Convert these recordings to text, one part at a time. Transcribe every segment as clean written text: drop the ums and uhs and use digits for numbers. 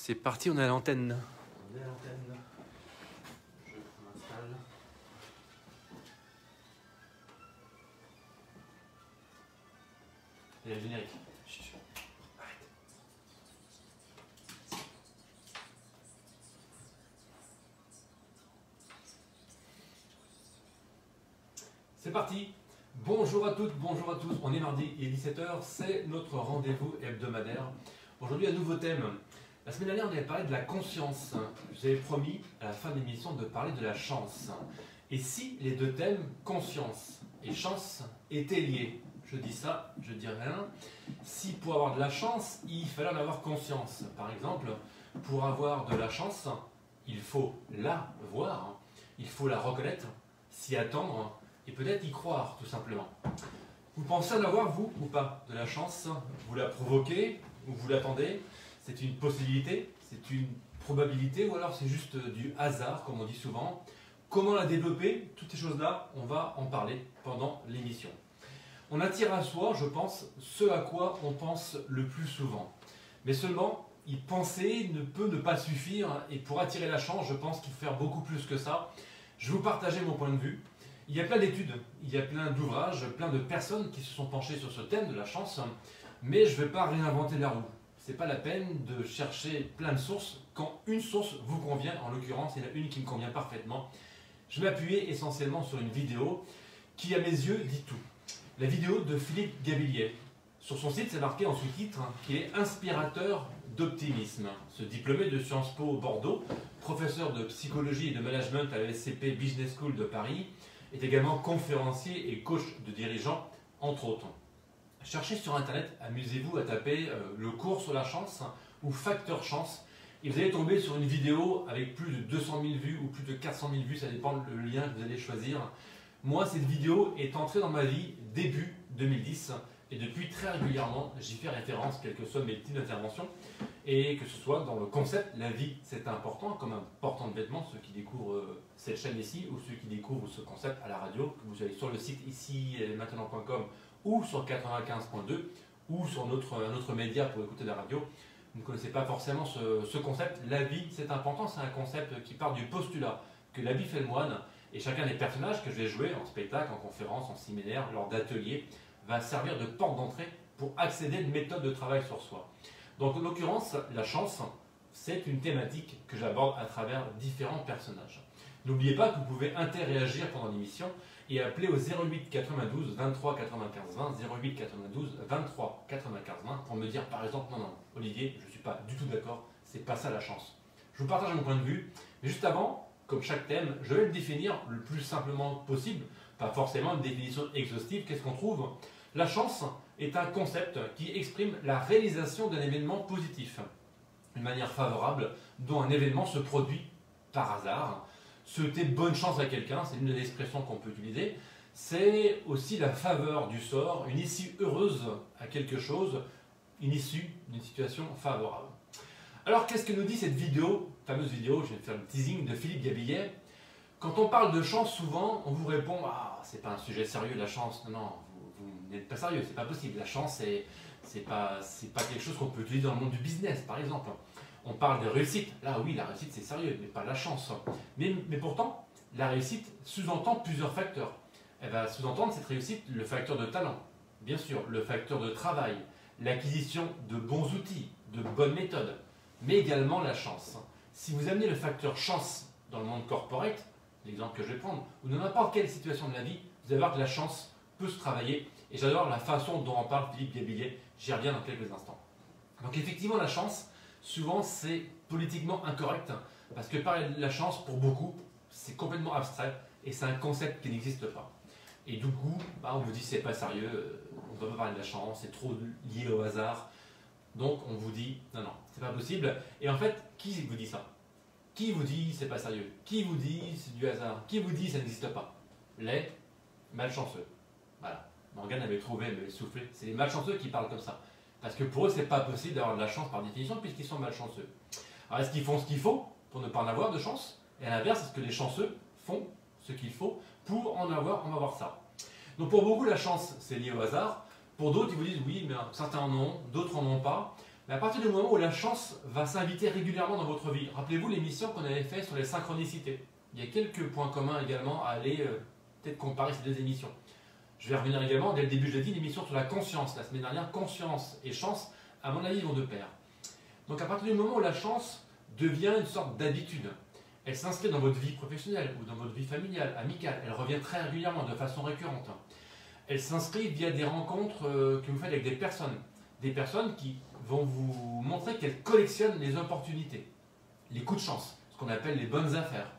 C'est parti, on est à l'antenne. On est à l'antenne. Je m'installe. Et le générique. Chut, chut. Arrête. C'est parti. Bonjour à toutes, bonjour à tous. On est mardi, il est 17h, c'est notre rendez-vous hebdomadaire. Aujourd'hui, un nouveau thème. La semaine dernière, on avait parlé de la conscience. Je vous avais promis à la fin de l'émission de parler de la chance. Et si les deux thèmes, conscience et chance, étaient liés? Je dis ça, je dis rien. Si pour avoir de la chance, il fallait en avoir conscience. Par exemple, pour avoir de la chance, il faut la voir, il faut la reconnaître, s'y attendre et peut-être y croire tout simplement. Vous pensez en avoir, vous, ou pas, de la chance? Vous la provoquez ou vous l'attendez? C'est une possibilité, c'est une probabilité, ou alors c'est juste du hasard, comme on dit souvent. Comment la développer? Toutes ces choses-là, on va en parler pendant l'émission. On attire à soi, je pense, ce à quoi on pense le plus souvent. Mais seulement, y penser ne peut ne pas suffire, et pour attirer la chance, je pense qu'il faut faire beaucoup plus que ça. Je vais vous partager mon point de vue. Il y a plein d'études, il y a plein d'ouvrages, plein de personnes qui se sont penchées sur ce thème de la chance, mais je ne vais pas réinventer la roue. Ce n'est pas la peine de chercher plein de sources quand une source vous convient. En l'occurrence, il y en a une qui me convient parfaitement. Je vais m'appuyer essentiellement sur une vidéo qui, à mes yeux, dit tout. La vidéo de Philippe Gabilliet. Sur son site, c'est marqué en sous-titre qu'il est inspirateur d'optimisme. Ce diplômé de Sciences Po Bordeaux, professeur de psychologie et de management à la SCP Business School de Paris, est également conférencier et coach de dirigeants, entre autres. Cherchez sur internet, amusez-vous à taper le cours sur la chance ou facteur chance et vous allez tomber sur une vidéo avec plus de 200 000 vues ou plus de 400 000 vues, ça dépend le lien que vous allez choisir. Moi, cette vidéo est entrée dans ma vie début 2010 et depuis très régulièrement, j'y fais référence, quelles que soient mes petites interventions, et que ce soit dans le concept la vie c'est important, comme un portant de vêtements, ceux qui découvrent cette chaîne ici ou ceux qui découvrent ce concept à la radio, que vous allez sur le site ici maintenant.com ou sur 95.2 ou sur un autre média pour écouter la radio. Vous ne connaissez pas forcément ce concept. La vie, c'est important, c'est un concept qui part du postulat que la vie fait le moine et chacun des personnages que je vais jouer en spectacle, en conférence, en séminaire, lors d'ateliers, va servir de porte d'entrée pour accéder à une méthode de travail sur soi. Donc en l'occurrence, la chance, c'est une thématique que j'aborde à travers différents personnages. N'oubliez pas que vous pouvez interréagir pendant l'émission et appeler au 08 92 23 95 20, 08 92 23 95 20 pour me dire par exemple non, Olivier, je ne suis pas du tout d'accord, c'est pas ça la chance. Je vous partage mon point de vue, mais juste avant, comme chaque thème, je vais le définir le plus simplement possible, pas forcément une définition exhaustive. Qu'est-ce qu'on trouve? La chance est un concept qui exprime la réalisation d'un événement positif, une manière favorable dont un événement se produit par hasard. Souhaiter bonne chance à quelqu'un, c'est une des expressions qu'on peut utiliser. C'est aussi la faveur du sort, une issue heureuse à quelque chose, une issue d'une situation favorable. Alors qu'est-ce que nous dit cette vidéo, fameuse vidéo, je vais faire le teasing de Philippe Gabilliet? Quand on parle de chance, souvent, on vous répond « Ah, c'est pas un sujet sérieux, la chance. » Non, vous n'êtes pas sérieux, c'est pas possible. La chance, c'est pas quelque chose qu'on peut utiliser dans le monde du business, par exemple. On parle de réussite. Là, oui, la réussite, c'est sérieux, mais pas la chance. Mais pourtant, la réussite sous-entend plusieurs facteurs. Elle va sous-entendre cette réussite le facteur de talent, bien sûr, le facteur de travail, l'acquisition de bons outils, de bonnes méthodes, mais également la chance. Si vous amenez le facteur chance dans le monde corporate, l'exemple que je vais prendre, ou dans n'importe quelle situation de la vie, vous allez voir que la chance peut se travailler. Et j'adore la façon dont en parle Philippe Gabilliet, j'y reviens dans quelques instants. Donc effectivement, la chance, souvent c'est politiquement incorrect, parce que parler de la chance, pour beaucoup, c'est complètement abstrait, et c'est un concept qui n'existe pas. Et du coup, on vous dit c'est pas sérieux, on ne va pas parler de la chance, c'est trop lié au hasard. Donc on vous dit non, c'est pas possible. Et en fait, qui vous dit ça? Qui vous dit c'est pas sérieux? Qui vous dit c'est du hasard? Qui vous dit ça n'existe pas? Les malchanceux. Voilà. Morgane avait trouvé, elle m'avait soufflé. C'est les malchanceux qui parlent comme ça. Parce que pour eux, c'est pas possible d'avoir de la chance par définition puisqu'ils sont malchanceux. Alors est-ce qu'ils font ce qu'il faut pour ne pas en avoir de chance? Et à l'inverse, est-ce que les chanceux font ce qu'il faut pour en avoir ça? Donc pour beaucoup, la chance, c'est lié au hasard. Pour d'autres, ils vous disent oui, mais certains en ont, d'autres en ont pas. Mais à partir du moment où la chance va s'inviter régulièrement dans votre vie, rappelez-vous l'émission qu'on avait faite sur les synchronicités. Il y a quelques points communs également à aller peut-être comparer ces deux émissions. Je vais revenir également, dès le début je l'ai dit, l'émission sur la conscience. La semaine dernière, conscience et chance, à mon avis, vont de pair. Donc à partir du moment où la chance devient une sorte d'habitude, elle s'inscrit dans votre vie professionnelle ou dans votre vie familiale, amicale, elle revient très régulièrement, de façon récurrente. Elle s'inscrit via des rencontres que vous faites avec des personnes qui vont vous montrer qu'elles collectionnent les opportunités, les coups de chance, ce qu'on appelle les bonnes affaires.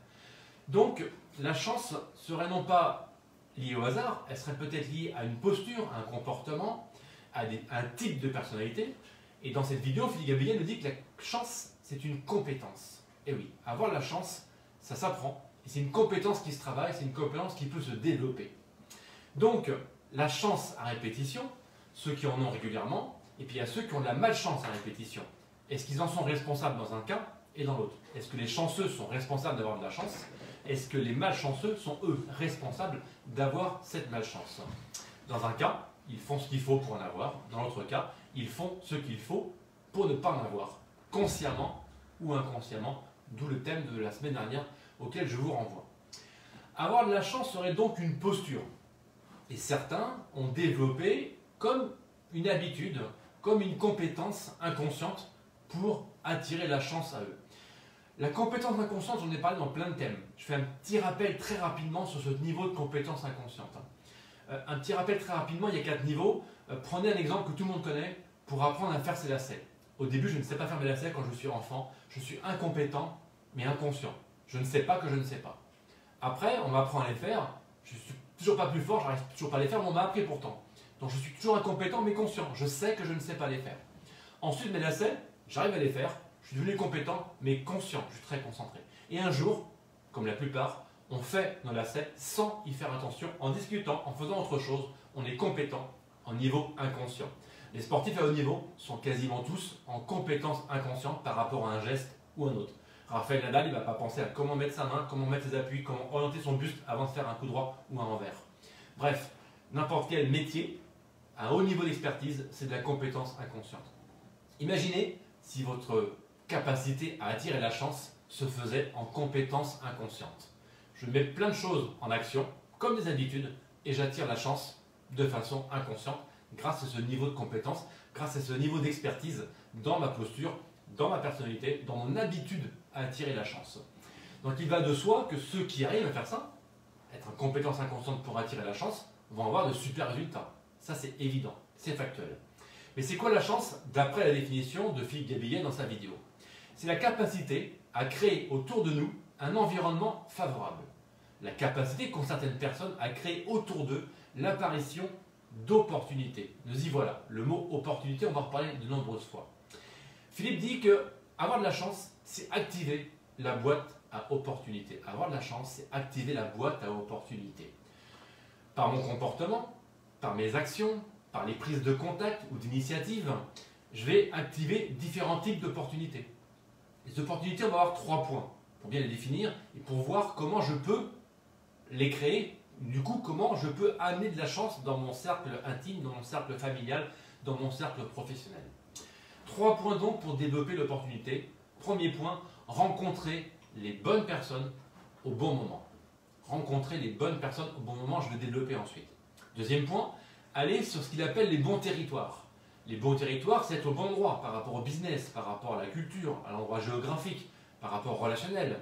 Donc la chance serait non pas liée au hasard, elle serait peut-être liée à une posture, à un comportement, à un type de personnalité. Et dans cette vidéo, Philippe Gabriel nous dit que la chance, c'est une compétence. Et oui, avoir la chance, ça s'apprend. Et c'est une compétence qui se travaille, c'est une compétence qui peut se développer. Donc, la chance à répétition, ceux qui en ont régulièrement, et puis il y a ceux qui ont de la malchance à répétition. Est-ce qu'ils en sont responsables dans un cas et dans l'autre? Est-ce que les chanceux sont responsables d'avoir de la chance? Est-ce que les malchanceux sont, eux, responsables d'avoir cette malchance? Dans un cas, ils font ce qu'il faut pour en avoir. Dans l'autre cas, ils font ce qu'il faut pour ne pas en avoir, consciemment ou inconsciemment, d'où le thème de la semaine dernière auquel je vous renvoie. Avoir de la chance serait donc une posture. Et certains ont développé comme une habitude, comme une compétence inconsciente pour attirer la chance à eux. La compétence inconsciente, j'en ai parlé dans plein de thèmes. Je fais un petit rappel très rapidement sur ce niveau de compétence inconsciente. Un petit rappel très rapidement, il y a 4 niveaux. Prenez un exemple que tout le monde connaît pour apprendre à faire ses lacets. Au début, je ne sais pas faire mes lacets quand je suis enfant. Je suis incompétent, mais inconscient. Je ne sais pas que je ne sais pas. Après, on m'apprend à les faire. Je ne suis toujours pas plus fort, j'arrive toujours pas à les faire, mais on m'a appris pourtant. Donc je suis toujours incompétent, mais conscient. Je sais que je ne sais pas les faire. Ensuite, mes lacets, j'arrive à les faire. Je suis devenu compétent, mais conscient. Je suis très concentré. Et un jour, comme la plupart, on fait nos lacets sans y faire attention, en discutant, en faisant autre chose. On est compétent en niveau inconscient. Les sportifs à haut niveau sont quasiment tous en compétence inconsciente par rapport à un geste ou un autre. Raphaël Nadal, il ne va pas penser à comment mettre sa main, comment mettre ses appuis, comment orienter son buste avant de faire un coup droit ou un envers. Bref, n'importe quel métier, à haut niveau d'expertise, c'est de la compétence inconsciente. Imaginez si votre capacité à attirer la chance se faisait en compétence inconsciente. Je mets plein de choses en action, comme des habitudes, et j'attire la chance de façon inconsciente, grâce à ce niveau de compétence, grâce à ce niveau d'expertise dans ma posture, dans ma personnalité, dans mon habitude à attirer la chance. Donc il va de soi que ceux qui arrivent à faire ça, être en compétence inconsciente pour attirer la chance, vont avoir de super résultats. Ça c'est évident, c'est factuel. Mais c'est quoi la chance d'après la définition de Philippe Gabillet dans sa vidéo? C'est la capacité à créer autour de nous un environnement favorable. La capacité qu'ont certaines personnes à créer autour d'eux l'apparition d'opportunités. Nous y voilà. Le mot opportunité, on va en reparler de nombreuses fois. Philippe dit que avoir de la chance, c'est activer la boîte à opportunités. Avoir de la chance, c'est activer la boîte à opportunités. Par mon comportement, par mes actions, par les prises de contact ou d'initiatives, je vais activer différents types d'opportunités. Les opportunités, on va avoir 3 points pour bien les définir et pour voir comment je peux les créer. Du coup, comment je peux amener de la chance dans mon cercle intime, dans mon cercle familial, dans mon cercle professionnel. 3 points donc pour développer l'opportunité. Premier point, rencontrer les bonnes personnes au bon moment. Rencontrer les bonnes personnes au bon moment, je vais développer ensuite. Deuxième point, aller sur ce qu'il appelle les bons territoires. Les bons territoires, c'est être au bon endroit par rapport au business, par rapport à la culture, à l'endroit géographique, par rapport au relationnel,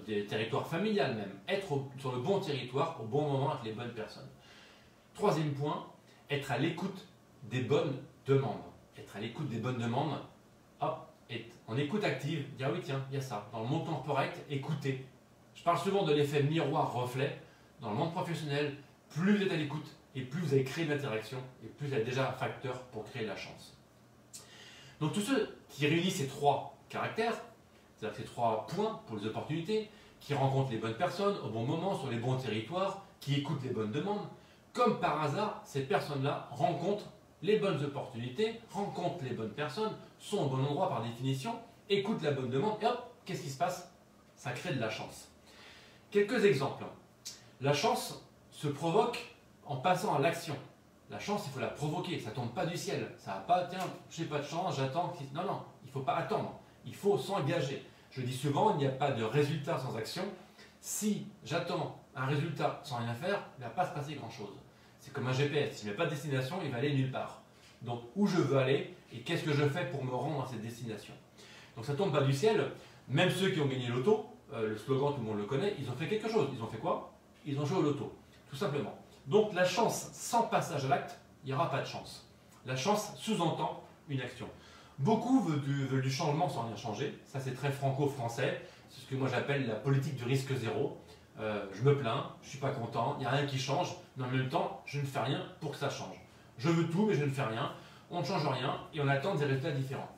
des territoires familiales même. Être sur le bon territoire, au bon moment, avec les bonnes personnes. Troisième point, être à l'écoute des bonnes demandes. Être à l'écoute des bonnes demandes, hop, être en écoute active, dire oui tiens, il y a ça. Dans le monde corporate, écoutez. Je parle souvent de l'effet miroir-reflet. Dans le monde professionnel, plus vous êtes à l'écoute et plus vous allez créer de l'interaction et plus vous avez déjà un facteur pour créer la chance. Donc tous ceux qui réunissent ces 3 caractères, c'est-à-dire ces 3 points pour les opportunités, qui rencontrent les bonnes personnes au bon moment, sur les bons territoires, qui écoutent les bonnes demandes, comme par hasard, ces personnes-là rencontrent les bonnes opportunités, rencontrent les bonnes personnes, sont au bon endroit par définition, écoutent la bonne demande et hop, qu'est-ce qui se passe? Ça crée de la chance. Quelques exemples. La chance se provoque en passant à l'action. La chance, il faut la provoquer, ça ne tombe pas du ciel. Ça va pas, tiens, je n'ai pas de chance, j'attends. Non, non, il ne faut pas attendre. Il faut s'engager. Je dis souvent, il n'y a pas de résultat sans action. Si j'attends un résultat sans rien faire, il ne va pas se passer grand-chose. C'est comme un GPS, s'il n'y a pas de destination, il va aller nulle part. Donc, où je veux aller et qu'est-ce que je fais pour me rendre à cette destination. Donc, ça ne tombe pas du ciel. Même ceux qui ont gagné l'auto, le slogan, tout le monde le connaît, ils ont fait quelque chose. Ils ont fait quoi? Ils ont joué au loto, tout simplement. Donc, la chance sans passage à l'acte, il n'y aura pas de chance. La chance sous-entend une action. Beaucoup veulent du changement sans rien changer. Ça, c'est très franco-français. C'est ce que moi j'appelle la politique du risque zéro. Je me plains, je ne suis pas content, il n'y a rien qui change, mais en même temps, je ne fais rien pour que ça change. Je veux tout, mais je ne fais rien. On ne change rien et on attend des résultats différents.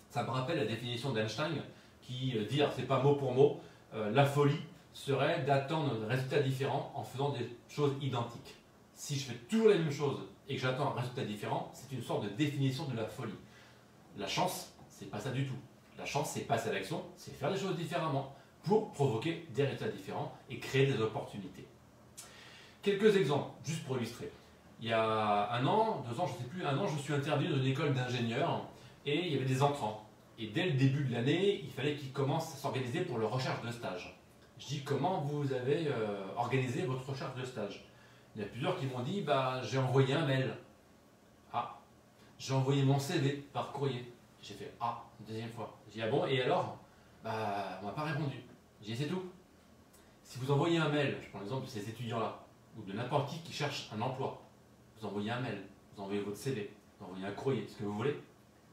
Ça me rappelle la définition d'Einstein qui dit, c'est pas mot pour mot, la folie serait d'attendre des résultats différents en faisant des choses identiques. Si je fais toujours la même chose et que j'attends un résultat différent, c'est une sorte de définition de la folie. La chance, c'est pas ça du tout. La chance, c'est passer à l'action, c'est faire les choses différemment pour provoquer des résultats différents et créer des opportunités. Quelques exemples, juste pour illustrer. Il y a 1 an, 2 ans, je ne sais plus, 1 an, je suis intervenu dans une école d'ingénieurs et il y avait des entrants. Et dès le début de l'année, il fallait qu'ils commencent à s'organiser pour leur recherche de stage. Je dis, comment vous avez organisé votre recherche de stage? Il y a plusieurs qui m'ont dit, j'ai envoyé un mail. Ah, j'ai envoyé mon CV par courrier. J'ai fait, une deuxième fois. J'ai dit, ah bon, et alors? On m'a pas répondu. J'ai dit, c'est tout. Si vous envoyez un mail, je prends l'exemple de ces étudiants-là, ou de n'importe qui cherche un emploi, vous envoyez un mail, vous envoyez votre CV, vous envoyez un courrier, ce que vous voulez,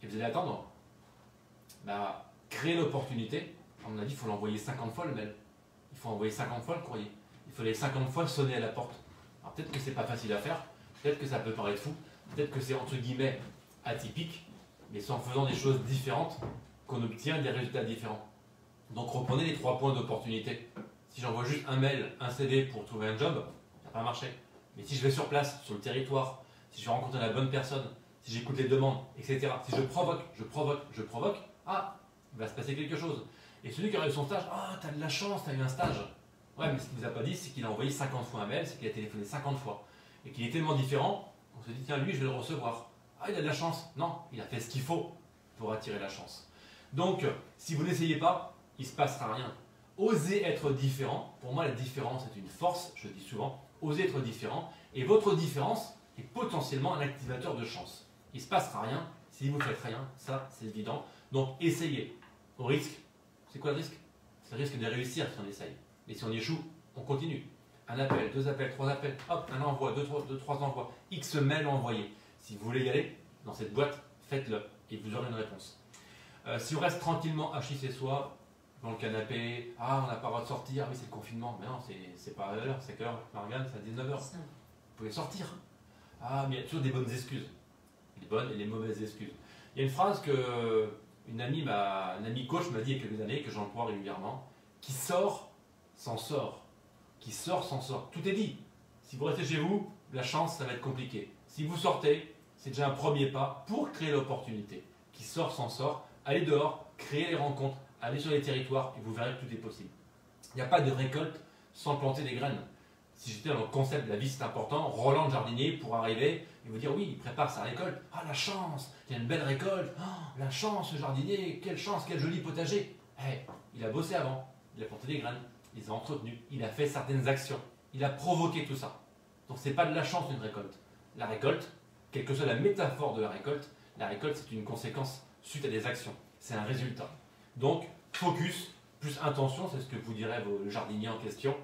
et vous allez attendre. Créer l'opportunité, à mon avis, il faut l'envoyer 50 fois le mail. Il faut envoyer 50 fois le courrier. Il faut aller 50 fois sonner à la porte. Alors peut-être que c'est pas facile à faire, peut-être que ça peut paraître fou, peut-être que c'est entre guillemets atypique, mais c'est en faisant des choses différentes qu'on obtient des résultats différents. Donc reprenez les 3 points d'opportunité. Si j'envoie juste un mail, un CV pour trouver un job, ça n'a pas marché. Mais si je vais sur place, sur le territoire, si je vais rencontrer la bonne personne, si j'écoute les demandes, etc., si je provoque, il va se passer quelque chose. Et celui qui a eu son stage, t'as de la chance, t'as eu un stage. Ouais, mais ce qu'il ne vous a pas dit, c'est qu'il a envoyé 50 fois un mail, c'est qu'il a téléphoné 50 fois. Et qu'il est tellement différent, on se dit, tiens, lui, je vais le recevoir. Il a de la chance. Non, il a fait ce qu'il faut pour attirer la chance. Donc, si vous n'essayez pas, il ne se passera rien. Osez être différent. Pour moi, la différence est une force, je dis souvent. Osez être différent. Et votre différence est potentiellement un activateur de chance. Il ne se passera rien si vous ne faites rien. Ça, c'est évident. Donc, essayez. Au risque. C'est quoi le risque? C'est le risque de réussir si on essaye. Et si on échoue, on continue. Un appel, 2 appels, 3 appels. Hop, un envoi, 2-3 envois. X mails envoyés. Si vous voulez y aller dans cette boîte, faites-le. Et vous aurez une réponse. Si on reste tranquillement assis chez soi, dans le canapé, on n'a pas le droit de sortir, oui c'est le confinement, mais non, c'est pas à l'heure, c'est quelle heure, Marianne, c'est à 19h. Vous pouvez sortir. Mais il y a toujours des bonnes excuses. Les bonnes et les mauvaises excuses. Il y a une phrase que une amie coach m'a dit il y a quelques années, que j'emploie régulièrement, qui sort, s'en sort. Qui sort, s'en sort. Tout est dit. Si vous restez chez vous, la chance, ça va être compliqué. Si vous sortez, c'est déjà un premier pas pour créer l'opportunité. Qui sort, s'en sort. Allez dehors, créez les rencontres, allez sur les territoires et vous verrez que tout est possible. Il n'y a pas de récolte sans planter des graines. Si j'étais dans le concept de la vie, c'est important, Roland le jardinier pour arriver et vous dire oui, il prépare sa récolte. La chance, il y a une belle récolte. La chance, ce jardinier, quelle chance, quel joli potager. Il a bossé avant, il a planté des graines, il les a entretenues, il a fait certaines actions, il a provoqué tout ça. Donc ce n'est pas de la chance une récolte. La récolte, quelle que soit la métaphore de la récolte c'est une conséquence suite à des actions. C'est un résultat. Donc, focus plus intention, c'est ce que vous direz le jardinier en question,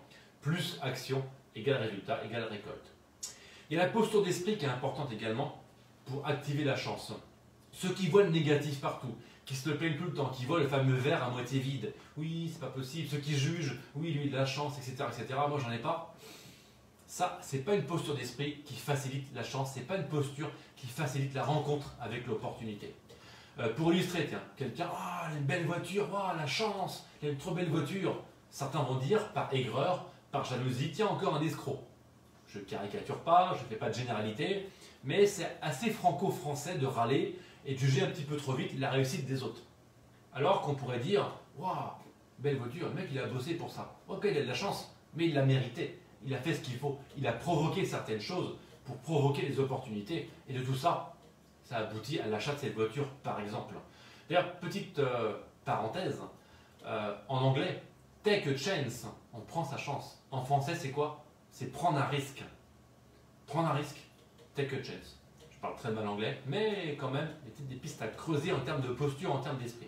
plus action égale résultat égale récolte. Il y a la posture d'esprit qui est importante également pour activer la chance. Ceux qui voient le négatif partout, qui se le plaignent tout le temps, qui voient le fameux verre à moitié vide, oui, c'est pas possible, ceux qui jugent, oui, lui, de la chance, etc., moi, j'en ai pas. Ça, c'est pas une posture d'esprit qui facilite la chance, c'est pas une posture qui facilite la rencontre avec l'opportunité. Pour illustrer, tiens, quelqu'un, il a une belle voiture, la chance, il a une trop belle voiture. Certains vont dire, par aigreur, par jalousie, tiens, encore un escroc. Je ne caricature pas, je ne fais pas de généralité, mais c'est assez franco-français de râler et de juger un petit peu trop vite la réussite des autres. Alors qu'on pourrait dire, belle voiture, le mec il a bossé pour ça. Ok, il a de la chance, mais il l'a mérité. Il a fait ce qu'il faut, il a provoqué certaines choses pour provoquer les opportunités. Et de tout ça, ça aboutit à l'achat de cette voiture, par exemple. D'ailleurs, petite parenthèse, en anglais, take a chance, on prend sa chance. En français, c'est quoi? C'est prendre un risque. Prendre un risque, take a chance. Je parle très mal anglais, mais quand même, il y a peut-être des pistes à creuser en termes de posture, en termes d'esprit.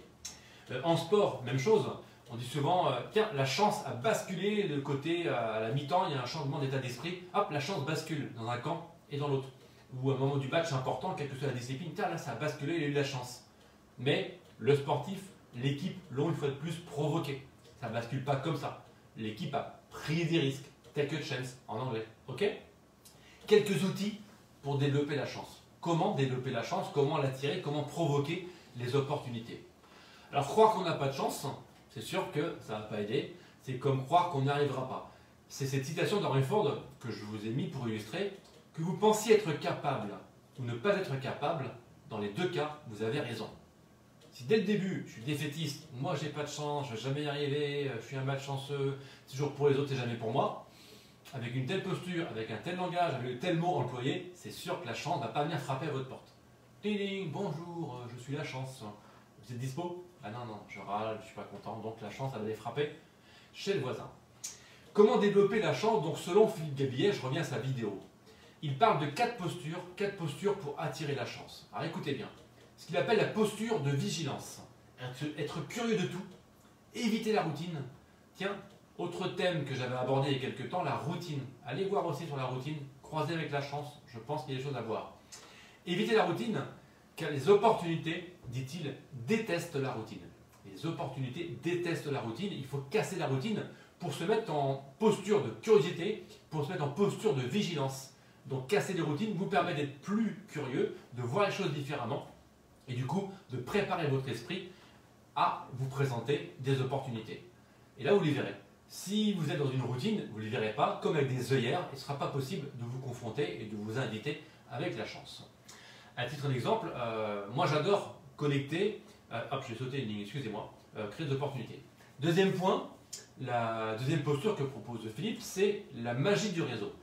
En sport, même chose. On dit souvent, tiens, la chance a basculé de côté à la mi-temps, il y a un changement d'état d'esprit. Hop, la chance bascule dans un camp et dans l'autre. Ou à un moment du match important, quelle que soit la discipline, tiens, là, ça a basculé, il a eu de la chance. Mais le sportif, l'équipe l'ont une fois de plus provoqué. Ça ne bascule pas comme ça. L'équipe a pris des risques. Take a chance en anglais. Ok? Quelques outils pour développer la chance. Comment développer la chance? Comment l'attirer? Comment provoquer les opportunités? Alors, croire qu'on n'a pas de chance, c'est sûr que ça ne va pas aider. C'est comme croire qu'on n'y arrivera pas. C'est cette citation d'Henry Ford que je vous ai mis pour illustrer. Que vous pensiez être capable ou ne pas être capable, dans les deux cas, vous avez raison. Si dès le début, je suis défaitiste, moi j'ai pas de chance, je vais jamais y arriver, je suis un malchanceux, c'est toujours pour les autres, c'est jamais pour moi, avec une telle posture, avec un tel langage, avec de tels mots employés, c'est sûr que la chance ne va pas venir frapper à votre porte. Ding, bonjour, je suis la chance. Vous êtes dispo? Ah non, non, je râle, je suis pas content, donc la chance, elle va aller frapper chez le voisin. Comment développer la chance? Donc selon Philippe Gabillet, je reviens à sa vidéo. Il parle de 4 postures pour attirer la chance. Alors écoutez bien, ce qu'il appelle la posture de vigilance. Être curieux de tout, éviter la routine. Tiens, autre thème que j'avais abordé il y a quelques temps, la routine. Allez voir aussi sur la routine, croiser avec la chance, je pense qu'il y a des choses à voir. Éviter la routine, car les opportunités, dit-il, détestent la routine. Les opportunités détestent la routine, il faut casser la routine pour se mettre en posture de curiosité, pour se mettre en posture de vigilance. Donc casser les routines vous permet d'être plus curieux, de voir les choses différemment et du coup de préparer votre esprit à vous présenter des opportunités. Et là vous les verrez. Si vous êtes dans une routine, vous ne les verrez pas, comme avec des œillères, il ne sera pas possible de vous confronter et de vous inviter avec la chance. À titre d'exemple, moi j'adore connecter, hop j'ai sauté une ligne, excusez-moi, créer des opportunités. Deuxième point, la deuxième posture que propose Philippe, c'est la magie du réseau.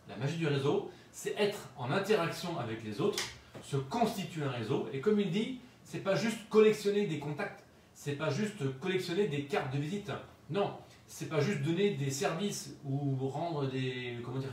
La magie du réseau, c'est être en interaction avec les autres, se constituer un réseau. Et comme il dit, c'est pas juste collectionner des contacts, c'est pas juste collectionner des cartes de visite. Non, c'est pas juste donner des services ou rendre des, comment dire,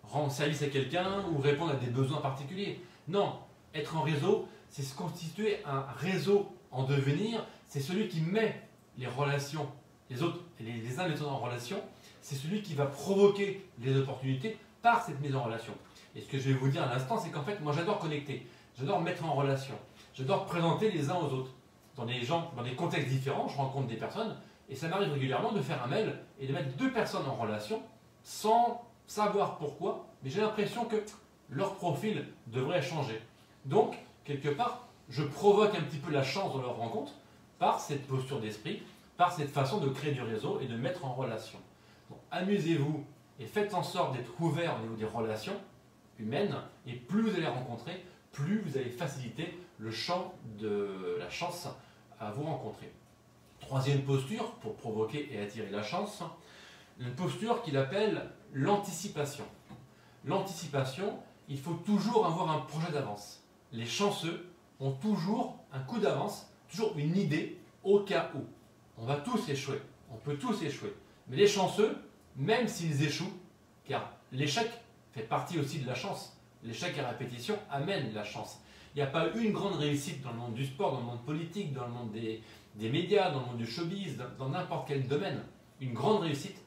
rendre service à quelqu'un ou répondre à des besoins particuliers. Non, être en réseau, c'est se constituer un réseau en devenir. C'est celui qui met les relations, les autres, les uns et les autres en relation. C'est celui qui va provoquer les opportunités par cette mise en relation. Et ce que je vais vous dire à l'instant, c'est qu'en fait, moi j'adore connecter, j'adore mettre en relation, j'adore présenter les uns aux autres. Dans des contextes différents, je rencontre des personnes, et ça m'arrive régulièrement de faire un mail et de mettre 2 personnes en relation sans savoir pourquoi, mais j'ai l'impression que leur profil devrait changer. Donc, quelque part, je provoque un petit peu la chance dans leur rencontre par cette posture d'esprit, par cette façon de créer du réseau et de mettre en relation. Amusez-vous et faites en sorte d'être ouvert au niveau des relations humaines et plus vous allez rencontrer, plus vous allez faciliter le champ de la chance à vous rencontrer. Troisième posture pour provoquer et attirer la chance, une posture qu'il appelle l'anticipation. L'anticipation, il faut toujours avoir un projet d'avance. Les chanceux ont toujours un coup d'avance, toujours une idée au cas où. On va tous échouer, on peut tous échouer. Mais les chanceux, même s'ils échouent, car l'échec fait partie aussi de la chance, l'échec à répétition amène la chance. Il n'y a pas une grande réussite dans le monde du sport, dans le monde politique, dans le monde des médias, dans le monde du showbiz, dans n'importe quel domaine. Une grande réussite,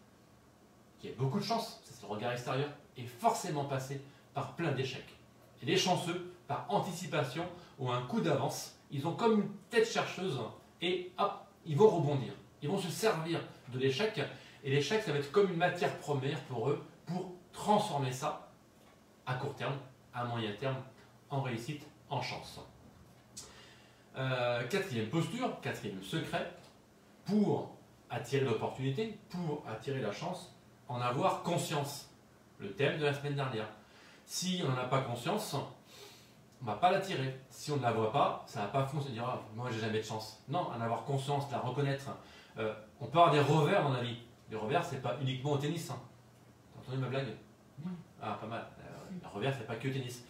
qui a beaucoup de chance, c'est le regard extérieur, est forcément passée par plein d'échecs. Et les chanceux, par anticipation ou un coup d'avance, ils ont comme une tête chercheuse et hop, ils vont rebondir. Ils vont se servir de l'échec. Et l'échec, ça va être comme une matière première pour eux, pour transformer ça à court terme, à moyen terme, en réussite, en chance. Quatrième posture, quatrième secret, pour attirer l'opportunité, pour attirer la chance, en avoir conscience. Le thème de la semaine dernière. Si on n'en a pas conscience, on ne va pas l'attirer. Si on ne la voit pas, ça ne va pas fonctionner. On dira, moi j'ai jamais de chance. Non, en avoir conscience, la reconnaître. On peut avoir des revers dans la vie. Les revers, c'est pas uniquement au tennis. T'as entendu ma blague? Ah, pas mal. Le revers, c'est pas que le tennis.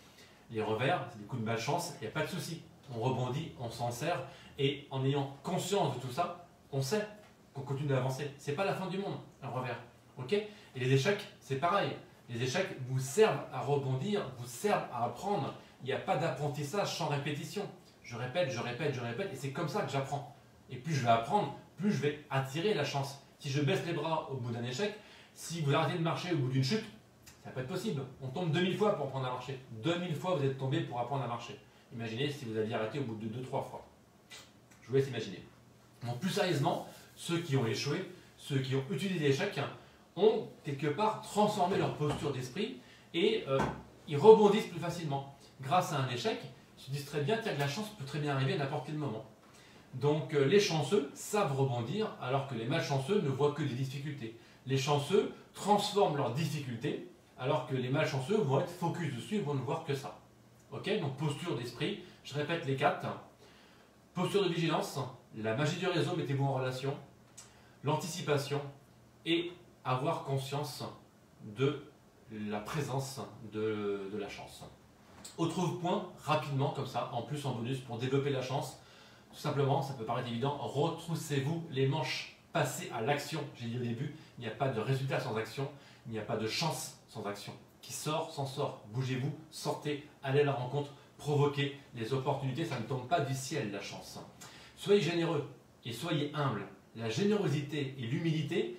Les revers, c'est des coups de malchance, il n'y a pas de souci. On rebondit, on s'en sert, et en ayant conscience de tout ça, on sait qu'on continue d'avancer. C'est pas la fin du monde, un revers. Ok? Et les échecs, c'est pareil. Les échecs vous servent à rebondir, vous servent à apprendre. Il n'y a pas d'apprentissage sans répétition. Je répète, je répète, je répète, et c'est comme ça que j'apprends. Et plus je vais apprendre, plus je vais attirer la chance. Si je baisse les bras au bout d'un échec, si vous arrêtez de marcher au bout d'une chute, ça peut être possible. On tombe 2000 fois pour apprendre à marcher. 2000 fois vous êtes tombé pour apprendre à marcher. Imaginez si vous aviez arrêté au bout de 2-3 fois. Je vous laisse imaginer. Donc plus sérieusement, ceux qui ont échoué, ceux qui ont utilisé l'échec, ont quelque part transformé leur posture d'esprit et ils rebondissent plus facilement. Grâce à un échec, ils se disent très bien que la chance peut très bien arriver à n'importe quel moment. Donc les chanceux savent rebondir alors que les malchanceux ne voient que des difficultés. Les chanceux transforment leurs difficultés alors que les malchanceux vont être focus dessus et vont ne voir que ça. Ok? Donc posture d'esprit, je répète les 4. Posture de vigilance, la magie du réseau, mettez-vous en relation, l'anticipation et avoir conscience de la présence de la chance. Autre point, rapidement comme ça, en plus en bonus pour développer la chance, tout simplement, ça peut paraître évident, retroussez-vous les manches, passez à l'action. J'ai dit au début, il n'y a pas de résultat sans action, il n'y a pas de chance sans action. Qui sort, s'en sort. Bougez-vous, sortez, allez à la rencontre, provoquez les opportunités, ça ne tombe pas du ciel la chance. Soyez généreux et soyez humble. La générosité et l'humilité,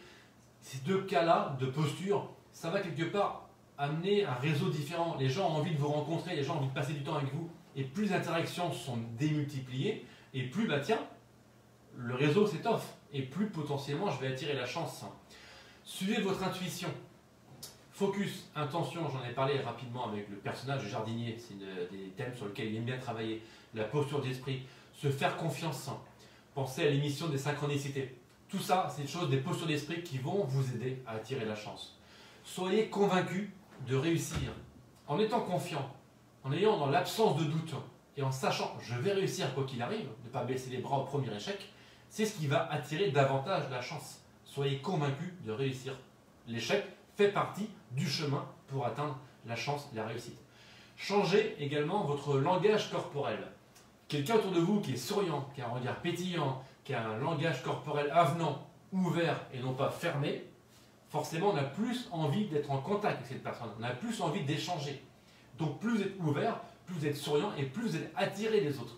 ces deux cas-là de posture, ça va quelque part amener un réseau différent. Les gens ont envie de vous rencontrer, les gens ont envie de passer du temps avec vous. Et plus les interactions sont démultipliées, et plus, bah tiens, le réseau s'étoffe. Et plus potentiellement, je vais attirer la chance. Suivez votre intuition. Focus, intention, j'en ai parlé rapidement avec le personnage du jardinier. C'est des thèmes sur lesquels il aime bien travailler. La posture d'esprit, se faire confiance. Pensez à l'émission des synchronicités. Tout ça, c'est des choses, des postures d'esprit qui vont vous aider à attirer la chance. Soyez convaincus de réussir. En étant confiant, en ayant dans l'absence de doute et en sachant je vais réussir quoi qu'il arrive, ne pas baisser les bras au premier échec, c'est ce qui va attirer davantage la chance. Soyez convaincus de réussir. L'échec fait partie du chemin pour atteindre la chance et la réussite. Changez également votre langage corporel. Quelqu'un autour de vous qui est souriant, qui a un regard pétillant, qui a un langage corporel avenant, ouvert et non pas fermé, forcément on a plus envie d'être en contact avec cette personne, on a plus envie d'échanger. Donc plus vous êtes ouvert, plus vous êtes souriant et plus vous êtes attiré des autres.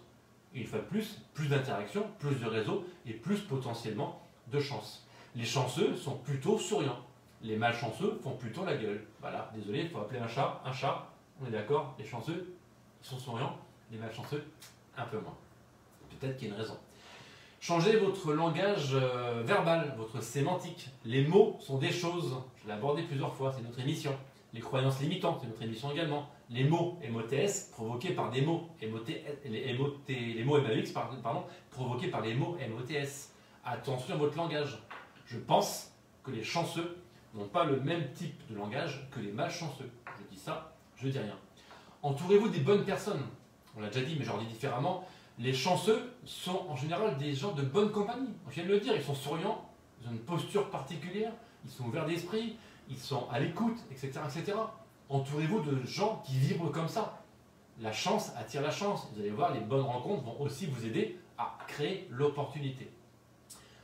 Et une fois de plus d'interactions, plus de réseaux et plus potentiellement de chance. Les chanceux sont plutôt souriants. Les malchanceux font plutôt la gueule. Voilà, désolé, il faut appeler un chat, on est d'accord, les chanceux, ils sont souriants, les malchanceux, un peu moins. Peut-être qu'il y a une raison. Changez votre langage verbal, votre sémantique. Les mots sont des choses, je l'ai abordé plusieurs fois, c'est notre émission. Les croyances limitantes, c'est notre émission également. Les mots MOTS provoqués par des mots les mots MAX, pardon, provoqués par les mots MOTS. Attention à votre langage. Je pense que les chanceux n'ont pas le même type de langage que les malchanceux. Je dis ça, je dis rien. Entourez-vous des bonnes personnes. On l'a déjà dit, mais je leur dis différemment. Les chanceux sont en général des gens de bonne compagnie. Je viens de le dire, ils sont souriants, ils ont une posture particulière, ils sont ouverts d'esprit, ils sont à l'écoute, etc., etc. Entourez-vous de gens qui vibrent comme ça. La chance attire la chance. Vous allez voir, les bonnes rencontres vont aussi vous aider à créer l'opportunité.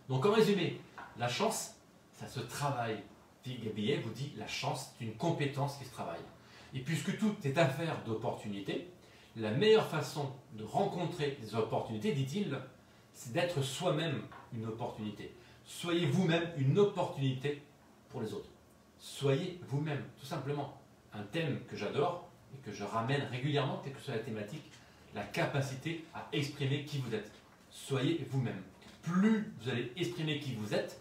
Donc en résumé, la chance, ça se travaille. Gabillet vous dit, la chance, c'est une compétence qui se travaille. Et puisque tout est affaire d'opportunités, la meilleure façon de rencontrer des opportunités, dit-il, c'est d'être soi-même une opportunité. Soyez vous-même une opportunité pour les autres. Soyez vous-même, tout simplement. Un thème que j'adore et que je ramène régulièrement, quelle que soit la thématique, la capacité à exprimer qui vous êtes. Soyez vous-même. Plus vous allez exprimer qui vous êtes,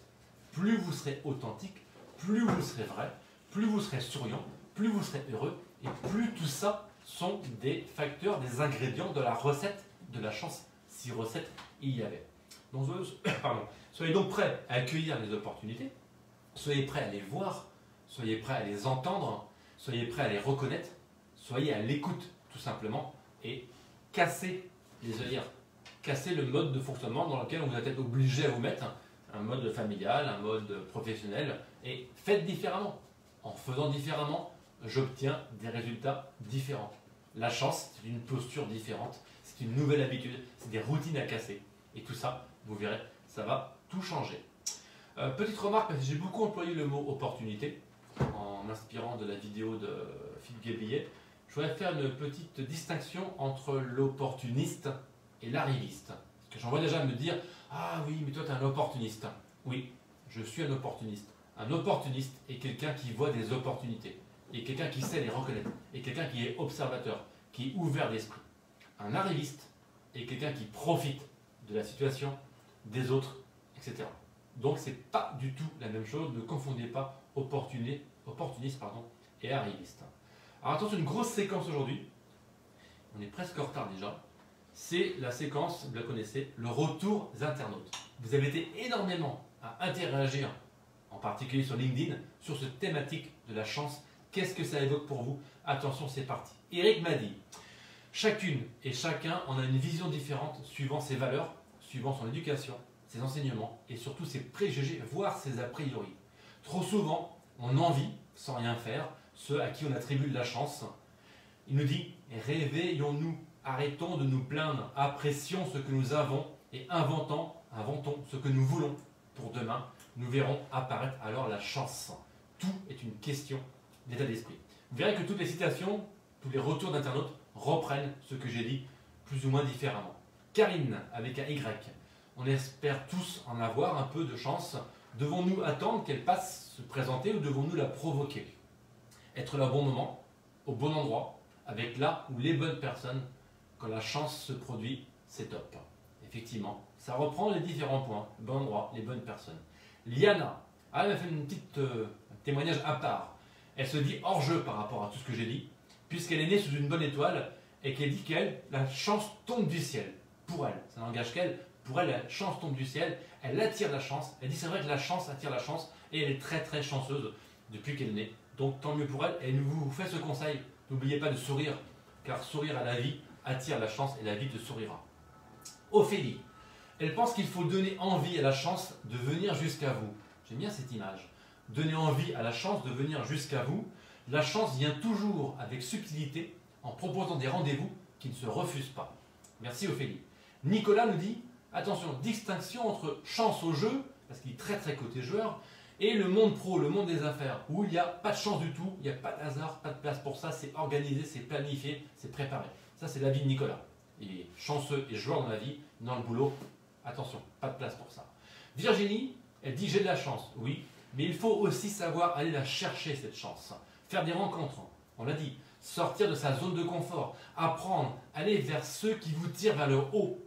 plus vous serez authentique, plus vous serez vrai, plus vous serez souriant, plus vous serez heureux, et plus tout ça sont des facteurs, des ingrédients de la recette de la chance, si recette il y avait. Donc, soyez donc prêts à accueillir les opportunités, soyez prêts à les voir, soyez prêts à les entendre, soyez prêts à les reconnaître, soyez à l'écoute tout simplement, et cassez les œillères, cassez le mode de fonctionnement dans lequel on vous a peut-être obligé à vous mettre, un mode familial, un mode professionnel, et faites différemment. En faisant différemment, j'obtiens des résultats différents. La chance, c'est une posture différente, c'est une nouvelle habitude, c'est des routines à casser. Et tout ça, vous verrez, ça va tout changer. Petite remarque, parce que j'ai beaucoup employé le mot opportunité en m'inspirant de la vidéo de Philippe Guébillet. Je voudrais faire une petite distinction entre l'opportuniste et l'arriviste. Parce que j'en vois déjà me dire « Ah oui, mais toi tu es un opportuniste ». Oui, je suis un opportuniste. Un opportuniste est quelqu'un qui voit des opportunités, et quelqu'un qui sait les reconnaître, et quelqu'un qui est observateur, qui est ouvert d'esprit. Un arriviste est quelqu'un qui profite de la situation, des autres, etc. Donc ce n'est pas du tout la même chose, ne confondez pas opportuniste et arriviste. Alors attention, une grosse séquence aujourd'hui, on est presque en retard déjà, c'est la séquence, vous la connaissez, le retour des internautes. Vous avez été énormément à interagir, en particulier sur LinkedIn, sur cette thématique de la chance. Qu'est-ce que ça évoque pour vous? Attention, c'est parti. Eric m'a dit, chacune et chacun en a une vision différente suivant ses valeurs, suivant son éducation, ses enseignements et surtout ses préjugés, voire ses a priori. Trop souvent, on envie, sans rien faire, ceux à qui on attribue de la chance. Il nous dit, réveillons-nous, arrêtons de nous plaindre, apprécions ce que nous avons et inventons ce que nous voulons pour demain. Nous verrons apparaître alors la chance. Tout est une question d'état d'esprit. Vous verrez que toutes les citations, tous les retours d'internautes reprennent ce que j'ai dit plus ou moins différemment. Karine, avec un Y, on espère tous en avoir un peu de chance. Devons-nous attendre qu'elle passe se présenter ou devons-nous la provoquer? Être là au bon moment, au bon endroit, avec là ou les bonnes personnes, quand la chance se produit, c'est top. Effectivement, ça reprend les différents points, le bon endroit, les bonnes personnes. Liana, elle m'a fait un témoignage à part. Elle se dit hors jeu par rapport à tout ce que j'ai dit, puisqu'elle est née sous une bonne étoile et qu'elle dit qu'elle, la chance tombe du ciel. Pour elle, ça n'engage qu'elle. Pour elle, la chance tombe du ciel, elle attire la chance. Elle dit c'est vrai que la chance attire la chance et elle est très très chanceuse depuis qu'elle est née. Donc tant mieux pour elle. Et elle vous fait ce conseil, n'oubliez pas de sourire, car sourire à la vie attire la chance et la vie te sourira. Ophélie, elle pense qu'il faut donner envie à la chance de venir jusqu'à vous. J'aime bien cette image. Donner envie à la chance de venir jusqu'à vous. La chance vient toujours avec subtilité en proposant des rendez-vous qui ne se refusent pas. Merci Ophélie. Nicolas nous dit, attention, distinction entre chance au jeu, parce qu'il est très très côté joueur, et le monde pro, le monde des affaires, où il n'y a pas de chance du tout, il n'y a pas de hasard, pas de place pour ça, c'est organisé, c'est planifié, c'est préparé. Ça c'est l'avis de Nicolas. Il est chanceux et joueur dans la vie, dans le boulot, attention, pas de place pour ça. Virginie, elle dit j'ai de la chance, oui, mais il faut aussi savoir aller la chercher cette chance, faire des rencontres, on l'a dit, sortir de sa zone de confort, apprendre, aller vers ceux qui vous tirent vers le haut,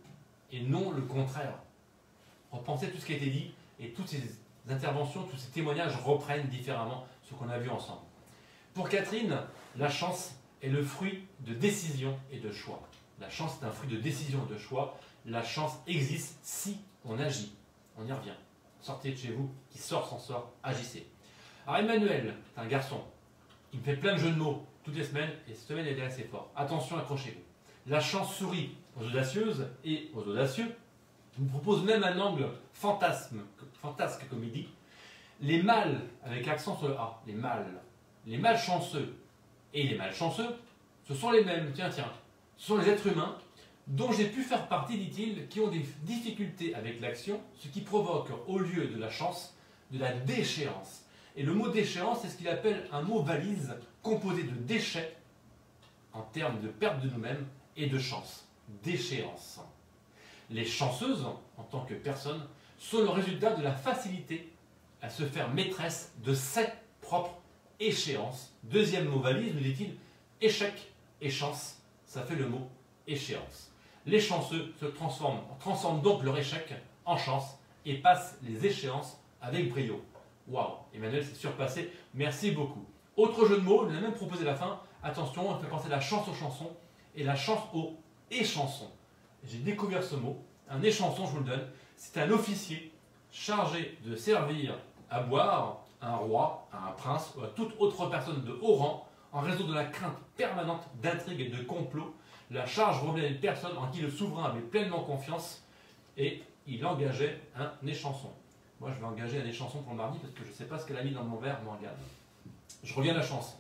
et non le contraire. Repensez tout ce qui a été dit, et toutes ces interventions, tous ces témoignages reprennent différemment ce qu'on a vu ensemble. Pour Catherine, la chance est le fruit de décision et de choix. La chance est un fruit de décision et de choix. La chance existe si on agit. On y revient. Sortez de chez vous, qui sort s'en sort, agissez. Alors Emmanuel, c'est un garçon. Il me fait plein de jeux de mots toutes les semaines, et cette semaine elle est assez forte. Attention, accrochez-vous. La chance sourit aux audacieuses et aux audacieux. Il nous propose même un angle fantasque comme il dit. Les mâles, avec accent sur le A, les malchanceux et les malchanceux, ce sont les mêmes, tiens, ce sont les êtres humains dont j'ai pu faire partie, dit-il, qui ont des difficultés avec l'action, ce qui provoque, au lieu de la chance, de la déchéance. Et le mot déchéance, c'est ce qu'il appelle un mot valise composé de déchets, en termes de perte de nous-mêmes, et de chance. Déchéance. Les chanceuses, en tant que personnes, sont le résultat de la facilité à se faire maîtresse de ses propres échéances. Deuxième mot valise, nous dit-il, échec et chance, ça fait le mot échéance. Les chanceux transforment donc leur échec en chance et passent les échéances avec brio. Waouh, Emmanuel s'est surpassé, merci beaucoup. Autre jeu de mots, il nous a même proposé la fin, attention, on fait penser la chance aux chansons et la chance aux échansons. J'ai découvert ce mot, un échanson, je vous le donne, c'est un officier chargé de servir à boire à un roi, à un prince ou à toute autre personne de haut rang en raison de la crainte permanente d'intrigues et de complots. La charge revenait à une personne en qui le souverain avait pleinement confiance et il engageait un échanson. Moi, je vais engager un échanson pour le mardi parce que je ne sais pas ce qu'elle a mis dans mon verre, Morgane. Je reviens à la chance.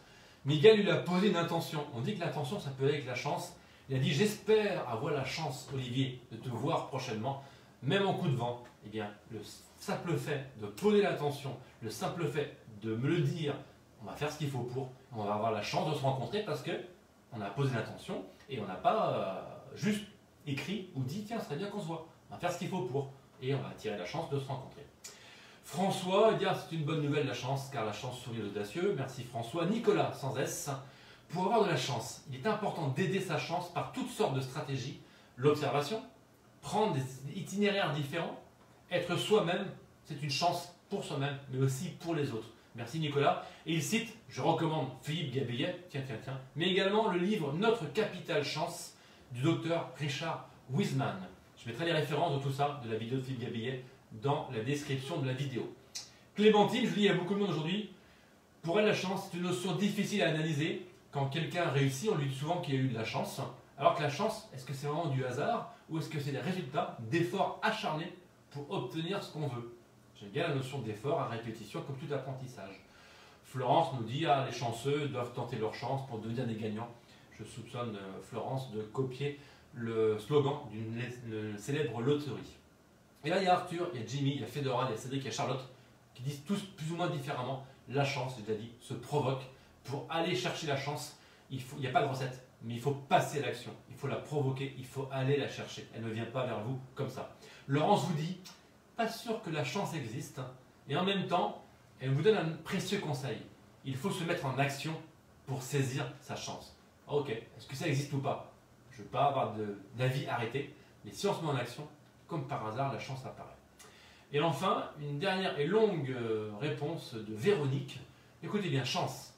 Miguel lui a posé une intention. On dit que l'intention, ça peut aller avec la chance. Il a dit, j'espère avoir la chance, Olivier, de te voir prochainement, même en coup de vent. Eh bien, le simple fait de poser l'intention, le simple fait de me le dire, on va faire ce qu'il faut pour, on va avoir la chance de se rencontrer parce que on a posé l'intention et on n'a pas juste écrit ou dit, tiens, ce serait bien qu'on se voit. On va faire ce qu'il faut pour et on va attirer la chance de se rencontrer. François, c'est une bonne nouvelle la chance, car la chance sourit aux audacieux. Merci François. Nicolas, sans S. Pour avoir de la chance, il est important d'aider sa chance par toutes sortes de stratégies. L'observation, prendre des itinéraires différents, être soi-même, c'est une chance pour soi-même, mais aussi pour les autres. Merci Nicolas. Et il cite, je recommande Philippe Gabillet, tiens, mais également le livre Notre Capitale Chance du docteur Richard Wiseman. Je mettrai les références de tout ça, de la vidéo de Philippe Gabillet, dans la description de la vidéo. Clémentine, je lis à beaucoup de monde aujourd'hui, pour elle la chance c'est une notion difficile à analyser. Quand quelqu'un réussit, on lui dit souvent qu'il y a eu de la chance. Alors que la chance, est-ce que c'est vraiment du hasard ou est-ce que c'est le résultat d'efforts acharnés pour obtenir ce qu'on veut? J'aime bien la notion d'effort à répétition comme tout apprentissage. Florence nous dit, les chanceux doivent tenter leur chance pour devenir des gagnants. Je soupçonne Florence de copier le slogan d'une célèbre loterie. Et là, il y a Arthur, il y a Jimmy, il y a Fedora, il y a Cédric, il y a Charlotte, qui disent tous plus ou moins différemment, la chance, c'est-à-dire se provoque. Pour aller chercher la chance, il n'y a pas de recette, mais il faut passer à l'action, il faut la provoquer, il faut aller la chercher. Elle ne vient pas vers vous comme ça. Laurence vous dit, pas sûr que la chance existe, et en même temps, elle vous donne un précieux conseil. Il faut se mettre en action pour saisir sa chance. Ok, est-ce que ça existe ou pas? Je ne veux pas avoir d'avis arrêté, mais si on se met en action, comme par hasard, la chance apparaît. Et enfin, une dernière et longue réponse de Véronique. Écoutez bien, chance,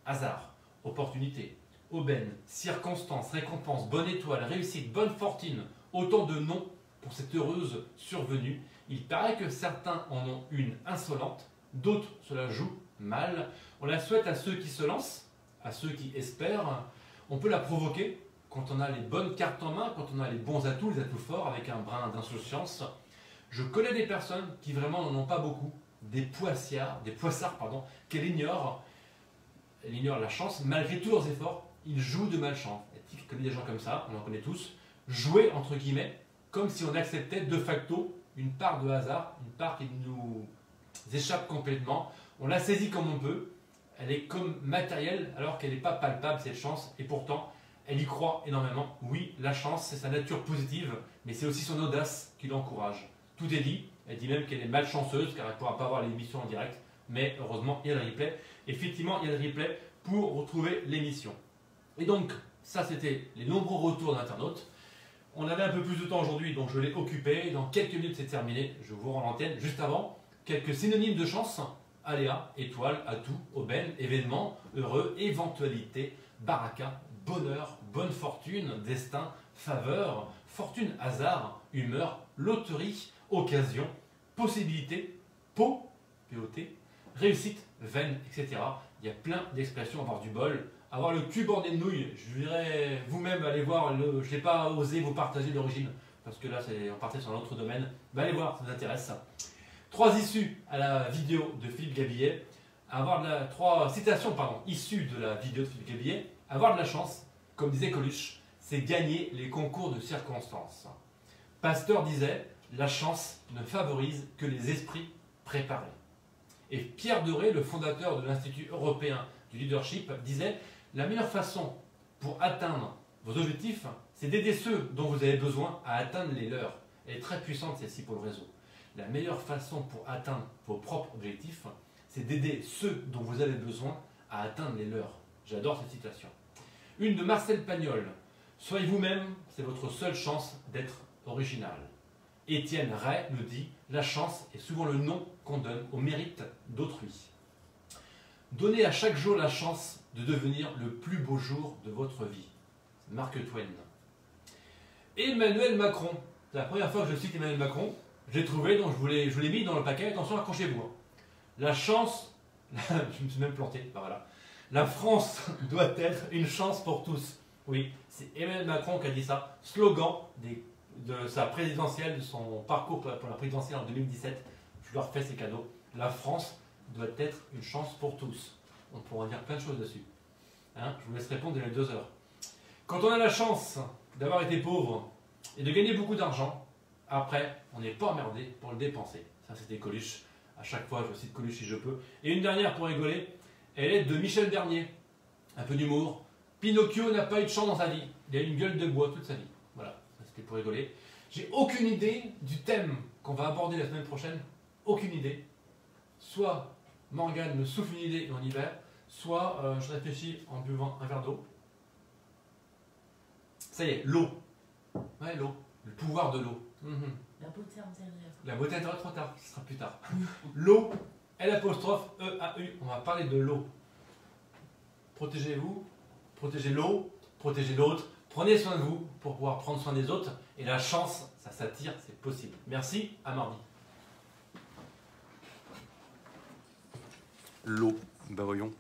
hasard, opportunité, aubaine, circonstance, récompense, bonne étoile, réussite, bonne fortune, autant de noms pour cette heureuse survenue. Il paraît que certains en ont une insolente, d'autres se la jouent mal. On la souhaite à ceux qui se lancent, à ceux qui espèrent. On peut la provoquer quand on a les bonnes cartes en main, quand on a les bons atouts, les atouts forts, avec un brin d'insouciance. Je connais des personnes qui vraiment n'en ont pas beaucoup, des poissards, qu'elles ignorent. Elles ignorent la chance, malgré tous leurs efforts, ils jouent de malchance. Je connais des gens comme ça, on en connaît tous. Jouer, entre guillemets, comme si on acceptait de facto une part de hasard, une part qui nous échappe complètement. On la saisit comme on peut, elle est comme matérielle alors qu'elle n'est pas palpable cette chance, et pourtant elle y croit énormément. Oui, la chance c'est sa nature positive, mais c'est aussi son audace qui l'encourage. Tout est dit, elle dit même qu'elle est malchanceuse car elle ne pourra pas voir l'émission en direct, mais heureusement il y a le replay. Effectivement, il y a le replay pour retrouver l'émission. Et donc, ça c'était les nombreux retours d'internautes. On avait un peu plus de temps aujourd'hui, donc je l'ai occupé. Dans quelques minutes, c'est terminé. Je vous rends l'antenne. Juste avant, quelques synonymes de chance. Aléa, étoile, atout, aubaine, événement, heureux, éventualité, baraka, bonheur, bonne fortune, destin, faveur, fortune, hasard, humeur, loterie, occasion, possibilité, pot, P-O-T, réussite, veine, etc. Il y a plein d'expressions, avoir du bol, avoir le cul bordé de nouilles. Je dirais vous-même aller voir, je n'ai pas osé vous partager l'origine, parce que là on partait sur un autre domaine. Allez voir, ça vous intéresse. 3 issues à la vidéo de Philippe Gabillet. 3 citations issues de la vidéo de Philippe Gabillet. Avoir de la chance, comme disait Coluche, c'est gagner les concours de circonstances. Pasteur disait, la chance ne favorise que les esprits préparés. Et Pierre Doré, le fondateur de l'Institut européen du leadership, disait, la meilleure façon pour atteindre vos objectifs, c'est d'aider ceux dont vous avez besoin à atteindre les leurs. Elle est très puissante celle-ci pour le réseau. La meilleure façon pour atteindre vos propres objectifs, c'est d'aider ceux dont vous avez besoin à atteindre les leurs. J'adore cette citation. Une de Marcel Pagnol. Soyez vous-même, c'est votre seule chance d'être original. Étienne Ray nous dit, la chance est souvent le nom qu'on donne au mérite d'autrui. Donnez à chaque jour la chance de devenir le plus beau jour de votre vie. Mark Twain. Emmanuel Macron. C'est la première fois que je cite Emmanuel Macron. Je l'ai trouvé, donc je vous l'ai mis dans le paquet. Attention, accrochez-vous. La chance, je me suis même planté, voilà. La France doit être une chance pour tous. Oui, c'est Emmanuel Macron qui a dit ça. Slogan de sa présidentielle, de son parcours pour la présidentielle en 2017. Je leur fais ces cadeaux. La France doit être une chance pour tous. On pourra dire plein de choses dessus. Hein, je vous laisse répondre dans les 2 heures. Quand on a la chance d'avoir été pauvre et de gagner beaucoup d'argent, après, on n'est pas emmerdé pour le dépenser. Ça, c'était Coluche. À chaque fois, je cite Coluche si je peux. Et une dernière pour rigoler, elle est de Michel Bernier. Un peu d'humour. Pinocchio n'a pas eu de chance dans sa vie. Il a eu une gueule de bois toute sa vie. Voilà, ça c'était pour rigoler. J'ai aucune idée du thème qu'on va aborder la semaine prochaine. Aucune idée. Soit Morgane me souffle une idée et on y va, soit je réfléchis en buvant un verre d'eau. Ça y est, l'eau. Ouais, l'eau. Le pouvoir de l'eau. La beauté intérieure. La beauté intérieure, trop tard, ce sera plus tard. L'eau, L'apostrophe E-A-U. On va parler de l'eau. Protégez-vous, protégez l'eau, protégez l'autre. Prenez soin de vous pour pouvoir prendre soin des autres. Et la chance, ça s'attire, c'est possible. Merci, à mardi. L'eau, bah voyons.